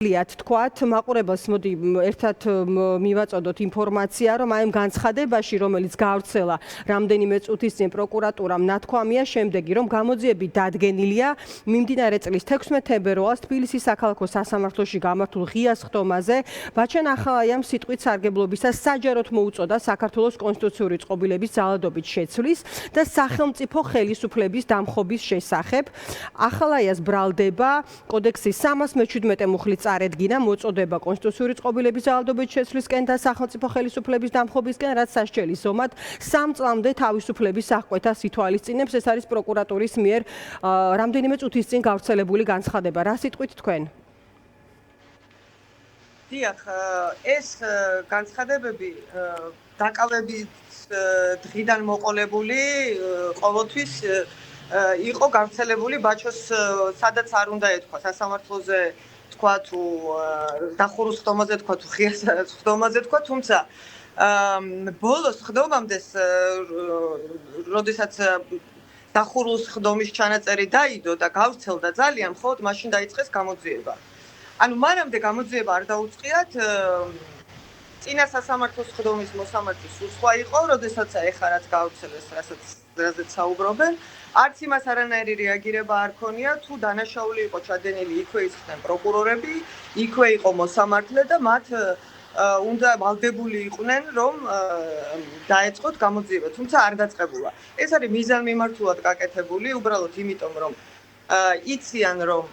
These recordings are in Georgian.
liat თქვათ მაყურებელს მოდი ერთად მივაწოდოთ ინფორმაცია რომ აი ამ განცხადებაში რომელიც გავრცელა რამდენიმე წუთის წინ პროკურატურამ ნათქვამია შემდეგი რომ გამოძიები დადგენილია მიმდინარე წლის 16 თებერვალს თბილისის საქალაქო სასამართლოში გამართულ ღია სხდომაზე ბაჩენ ახალაიამ სიტყვით სარგებლობისა საჯაროდ მოუწოდა საქართველოს კონსტიტუციური წყობილების ძალადობით შეცვლის და სახელმწიფო ხელისუფლების დამხობის შესახებ ახალაიას ბრალდება კოდექსის 317 მუხლის წარედგინა მოწოდება კონსტიტუციური წყობილების ძალადობით შეცვლისკენ და სახელმწიფო ხელისუფლების დამხობისკენ, რაც სასჯელის ზომად 3 წლამდე თავისუფლების აღკვეთას ითვალისწინებს. ეს არის პროკურატურის მიერ რამდენიმე წუთის წინ გავრცელებული განცხადება. რა სიტყვით თქვენ? დიახ, ეს განცხადებები დაკავების დღიდან მოყოლებული ყოველთვის იყო გავრცელებული ბაჩოს სადაც არ უნდა ეთქვა სასამართლოზე თქვა თუ დახურულ სხდომაზე თქვა თუ ღია სხდომაზე თქვა, თუმცა ბოლოს სხდომამდე როდესაც დახურულ სხდომის ჩანაწერი დაიდო და გავრცელდა ძალიან მხოლოდ მაშინ დაიწყეს გამოძიება. ანუ მანამდე გამოძიება არ დაუწყიათ წინა სასამართლოს სხდომის მოსამართი სულ სხვა იყო, როდესაც ეხლა რაც გავრცელეს, რაზეც საუბრობენ, არც იმას არანაირი რეაგირება არ ქონია, თუ დანაშაული იყო ჩადენილი იქვე იყვნენ პროკურორები, იქვე იყო მოსამართლე და მათ უნდა ვალდებული იყვნენ, რომ დაეწყოთ გამოძიება, თუმცა არ დაწყებულა. ეს არის მიზანმიმართულად გაკეთებული, უბრალოდ იმიტომ, რომ იციან, რომ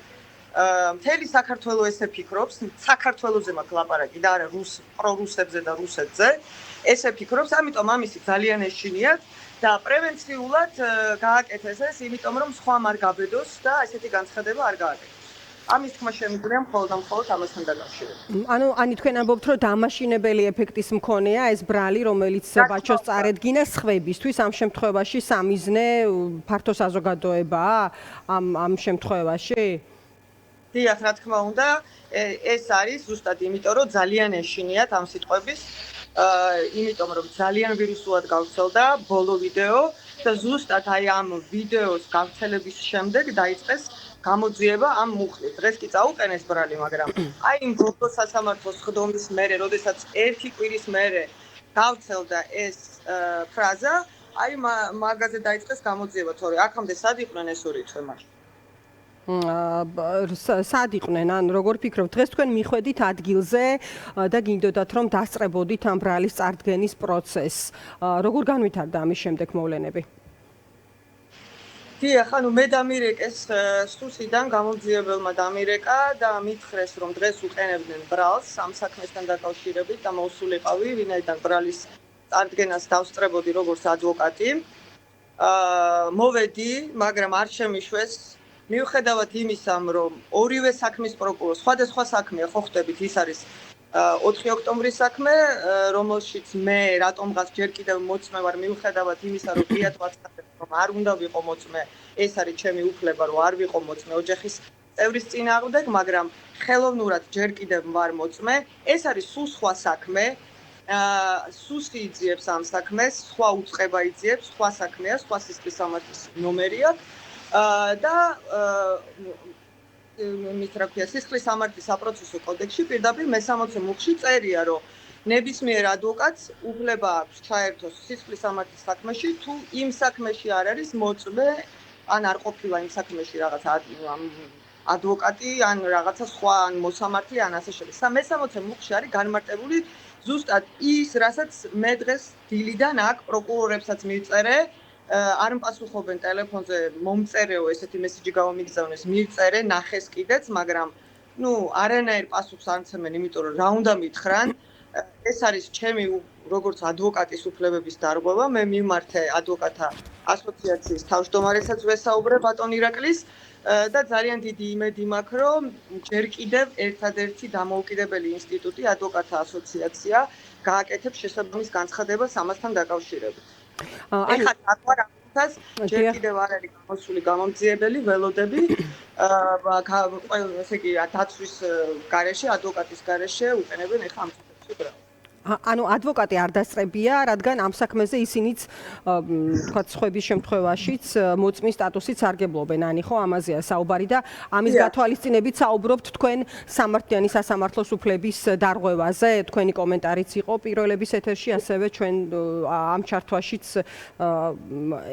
მთელი საქართველო ესე ფიქრობს, საქართველოზე მაქვს ლაპარაკი და არა პრორუსებზე და რუსეთზე, ესე ფიქრობს, ამიტომ ამისი ძალიან ეშინიათ და პრევენციულად გააკეთეს ეს, იმიტომ რომ სხვამ არ გაბედოს და ესეთი განცხადება არ გააკეთოს. ამის თქმა შემიძლია მხოლოდ ამასთან დაკავშირებით. ანუ თქვენ ამბობთ, რომ დამაშინებელი ეფექტის მქონეა ეს ბრალი, რომელიც ბაჩოს წარედგინა სხვებისთვის, ამ შემთხვევაში სამიზნე ფართო საზოგადოებაა ამ შემთხვევაში? დიახ, რა თქმა უნდა, ეს არის ზუსტად იმიტომ, რომ ძალიან ეშინიათ ამ სიტყვების, იმიტომ რომ ძალიან ვირუსულად გავრცელდა ბოლო ვიდეო და ზუსტად აი ამ ვიდეოს გავრცელების შემდეგ დაიწყეს გამოძიება ამ მუხლით. დღეს კი წაუყენეს ბრალი, მაგრამ აი იმ ბოლო სასამართლოს სხდომის მერე, როდესაც ერთი კვირის მერე გავრცელდა ეს ფრაზა, აი მაგაზე დაიწყეს გამოძიება, თორე აქამდე სად იყვნენ ეს ორი თვე მაშინ? სად იყვნენ, ან როგორ ფიქრობთ, დღეს თქვენ მიხვედით ადგილზე და გინდოდათ რომ დასწრებოდით ამ ბრალის წარდგენის პროცესს. როგორ განვითარდა ამის შემდეგ მოვლენები? დიახ, ანუ მე დამირეკეს სტუსიდან გამოძიებელმა დამირეკა და მითხრეს რომ დღეს უყენებდნენ ბრალს ამ საქმესთან დაკავშირებით და მოსულიყავი, ვინაიდან ბრალის წარდგენას დავსწრებოდი როგორც ადვოკატი. მოვედი, მაგრამ არ შემიშვეს მიუხედავად იმისა, რომ ორივე საქმის პროკურორი, სხვადასხვა საქმეა, ხო ხვდებით, ის არის 4 ოქტომბრის საქმე, რომელშიც მე რატომღაც ჯერ კიდევ მოწმე ვარ, მიუხედავად იმისა, რომ ღიად ვაცხადებ, რომ არ უნდა ვიყო მოწმე, ეს არის ჩემი უფლება, რომ არ ვიყო მოწმე ოჯახის წევრის წინააღმდეგ, მაგრამ ხელოვნურად ჯერ კიდევ ვარ მოწმე. ეს არის სულ სხვა საქმე. სუსტი იძიებს ამ საქმეს, სხვა უწყება იძიებს, სხვა საქმეა, სხვა სისხლის სამართლის ნომერია. და რა ქვია, სისხლის სამართლის საპროცესო კოდექსში პირდაპირ მე-60 მუხლში წერია, რომ ნებისმიერ ადვოკატს უფლება აქვს ჩაერთოს სისხლის სამართლის საქმეში, თუ იმ საქმეში არ არის მოწმე, ან არ ყოფილა იმ საქმეში რაღაც ადვოკატი, ან რაღაცა სხვა, ან მოსამართლე, ან ასე შემდეგ. მე-60 მუხლში არის განმარტებული ზუსტად ის, რასაც მე დღეს დილიდან აქ პროკურორებსაც მივწერე, არ მპასუხობენ ტელეფონზე, მომწერეო ესეთი მესიჯი გამომიგზავნეს, მივწერე, ნახეს კიდეც, მაგრამ არანაირ პასუხს არ მცემენ, იმიტომ რომ რა უნდა მითხრან, ეს არის ჩემი როგორც ადვოკატის უფლებების დარღვევა, მე მიმართე ადვოკატთა ასოციაციის თავმჯდომარესაც ვესაუბრე ბატონ ირაკლის და ძალიან დიდი იმედი მაქვს, რომ ჯერ კიდევ ერთადერთი დამოუკიდებელი ინსტიტუტი ადვოკატთა ასოციაცია გააკეთებს შესაბამის განცხადებას ამასთან დაკავშირებით. ეხლა დაკوارებას ჯერ კიდევ არ არის გამოსული გამომძიებელი ველოდები, ესე იგი დაცვის გარეშე, ადვოკატის გარეშე უყენებენ ეხლა ამ სიტყვებს. ანუ ადვოკატი არ დასწრებია, რადგან ამ საქმეზე ისინიც თქვათ სხვების შემთხვევაშიც მოწმის სტატუსით სარგებლობენ, ანი ხო ამაზეა საუბარი და ამის გათვალისწინებით საუბრობთ თქვენ სამართლიანი სასამართლოს უფლების დარღვევაზე. თქვენი კომენტარიც იყო პირველების ეთერში, ასევე ჩვენ ამ ჩართვაშიც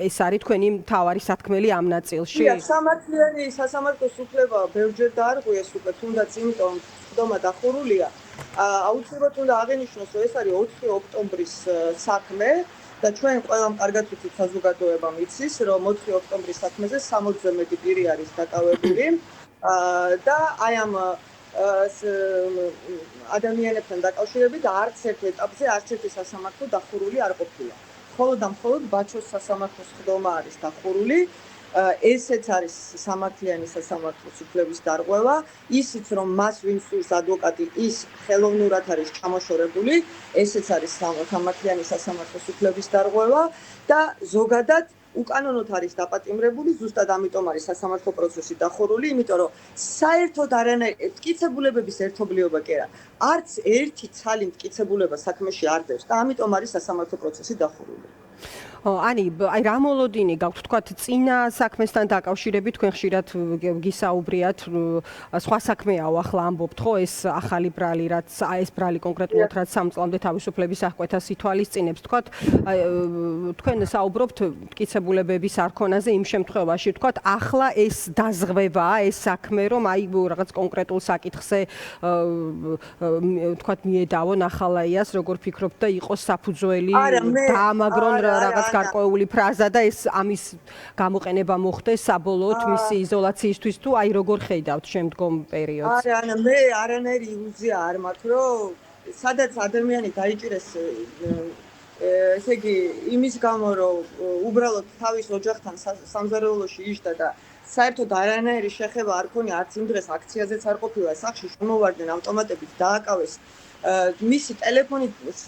ეს არის თქვენი მთავარი სათქმელი ამ ნაწილში. სამართლიანი სასამართლოს უფლება ბევრჯერ დაარღვიეს უკვე, თუნდაც იმიტომ ხდომა დახურულია. აუცილებლად უნდა აღენიშნოს, რომ ეს არის 4 ოქტომბრის საქმე და ჩვენ ყველამ კარგად ვიცით საზოგადოებამ იცის, რომ 4 ოქტომბრის საქმეზე 60-ზე მეტი პირი არის დაკავებული და აი ამ ადამიანებთან დაკავშირებით არც ერთ ეტაპზე არც ერთი სასამართლო დახურული არ ყოფილა. მხოლოდ და მხოლოდ ბაჩოს სასამართლოს ხდომა არის დახურული. ესეც არის სამართლიანი სასამართლოს უფლების დარღვევა, ისიც რომ მას ვინ სურს ადვოკატი, ის ხელოვნურად არის ჩამოშორებული, ესეც არის სამართლიანი სასამართლოს უფლების დარღვევა და ზოგადად უკანონოდ არის დაპატიმრებული, ზუსტად ამიტომ არის სასამართლო პროცესი დახურული, იმიტომ რომ საერთოდ არანაირი მტკიცებულებების ერთობლიობა კი არა, არც ერთი ცალი მტკიცებულება საქმეში არ დევს და ამიტომ არის სასამართლო პროცესი დახურული. აი რა მოლოდინი გაქვთ თქვათ წინა საქმესთან დაკავშირებით თქვენ ხშირად გისაუბრიათ სხვა საქმეაო ახლა ამბობთ ხო ეს ახალი ბრალი რაც ეს ბრალი კონკრეტულად რაც 3 წლამდე თავისუფლების აღკვეთას ითვალისწინებს თქვათ თქვენ საუბრობთ მტკიცებულებების არქონაზე იმ შემთხვევაში თქვათ ახლა ეს დაზღვევაა ეს საქმე რომ აი რაღაც კონკრეტულ საკითხზე თქვათ მიედავონ ახალაიას როგორ ფიქრობთ და იყოს საფუძველი დაამაგრონ რაღაც გარკვეული ფრაზა და ეს ამის გამოყენება მოხდეს საბოლოოდ მისი იზოლაციისთვის თუ აი როგორ ხედავთ შემდგომ პერიოდს? არა, მე არანაირი ილუზია არ მაქვს, რომ სადაც ადამიანი დაიჭირეს ესე იგი იმის გამო, რომ უბრალოდ თავის ოჯახთან სამზარეულოში იჯდა და საერთოდ არანაირი შეხება არ ქონია, არც იმ დღეს აქციაზეც არ ყოფილა, სახში შემოვარდნენ ავტომატებით, დააკავეს მისი ტელეფონის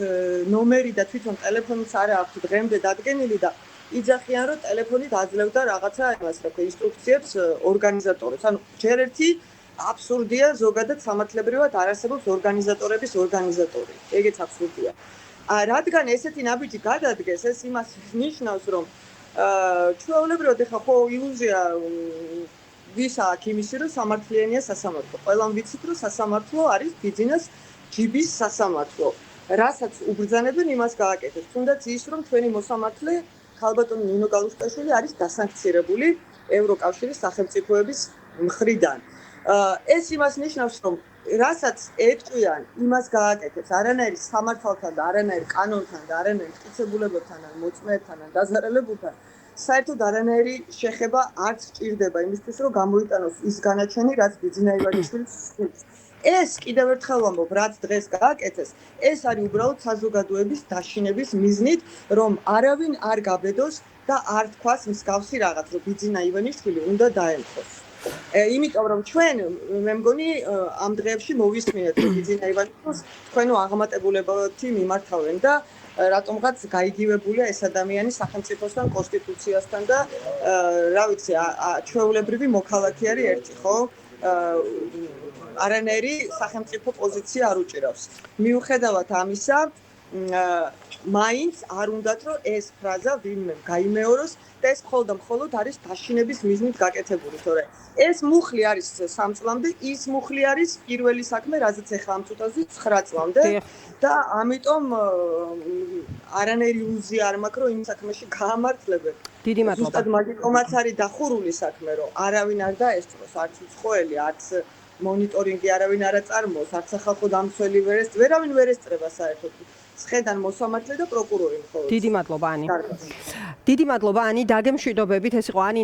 ნომერი და თვითონ ტელეფონიც არ აქვს დღემდე დადგენილი და იძახიან რომ ტელეფონით აძლევდა რაღაცა იმას რა ქვია ინსტრუქციებს ორგანიზატორებს. ანუ ჯერ ერთი აბსურდია ზოგადად სამართლებრივად არ არსებობს ორგანიზატორების ორგანიზატორი. ეგეც აბსურდია. რადგან ესეთი ნაბიჯი გადადგეს, ეს იმას ნიშნავს რომ ჩვეულებრივად ეხა ხო ილუზია ვის აქ იმისი რომ სამართლიანია სასამართლო. ყველამ ვიცით რომ სასამართლო არის ბიძინას ჯიბის სასამართლო. რასაც უბრძანებენ იმას გააკეთეს. თუნდაც ის რომ ჩვენი მოსამართლე ქალბატონი ნინო გალუშტაშვილი არის დასანქცირებული ევროკავშირის სახელმწიფოების მხრიდან. ეს იმას ნიშნავს რომ რასაც ეტყვიან იმას გააკეთებს არანაირი სამართალთან და არანაირი კანონთან და არანაირი მტკიცებულებებთან ან მოწმეებთან ან დაზარალებულთან საერთოდ არანაირი შეხება არც სჭირდება იმისთვის რომ გამოიტანოს ის განაჩენი რაც ბიძინა ივანიშვილის ეს კიდევ ერთხელ ვამბობ, რაც დღეს გააკეთეს, ეს არის უბრალოდ საზოგადოების დაშინების მიზნით, რომ არავინ არ გაბედოს და არ თქვას მსგავსი რაღაც, რომ ბიძინა ივანიშვილი უნდა დაემხოს. იმიტომ რომ ჩვენ მე მგონი ამ დღეებში მოვისმინეთ, რომ ბიძინა ივანიშვილს თქვენო აღმატებულებათი მიმართავენ და რატომღაც გაიგივებულია ეს ადამიანი სახელმწიფოსთან, კონსტიტუციასთან და რა ვიცი, ჩვეულებრივი მოქალაქე არის ერთი, ხო? არანაირი სახელმწიფო პოზიცია არ უჭირავს. მიუხედავად ამისა, მაინც არ უნდათ რომ ეს ფრაზა ვინმე გაიმეოროს და ეს მხოლოდ და მხოლოდ არის დაშინების მიზნით გაკეთებული, თორე ეს მუხლი არის 3 წლამდე, ის მუხლი არის პირველი საქმე, რაზეც ახლა ამ წუთაზე 9 წლამდე და ამიტომ არანაირი ილუზია არ მაქვს რომ იმ საქმეში გაამართლებენ. დიდი მადლობა. ზუსტად მაგიტომაც არის დახურული საქმე, რომ არავინ არ დაესწროს, არც უცხოელი, არც მონიტორინგი არავინ არ აწარმოოს, არც სახალხო დამცველი ვერავინ ვერ ესწრება საერთოდ. სხედან მოსამართლე და პროკურორი მხოლოდ. დიდი მადლობა, ანი. დიდი მადლობა, ანი, დაგემშვიდობებით, ეს იყო ანი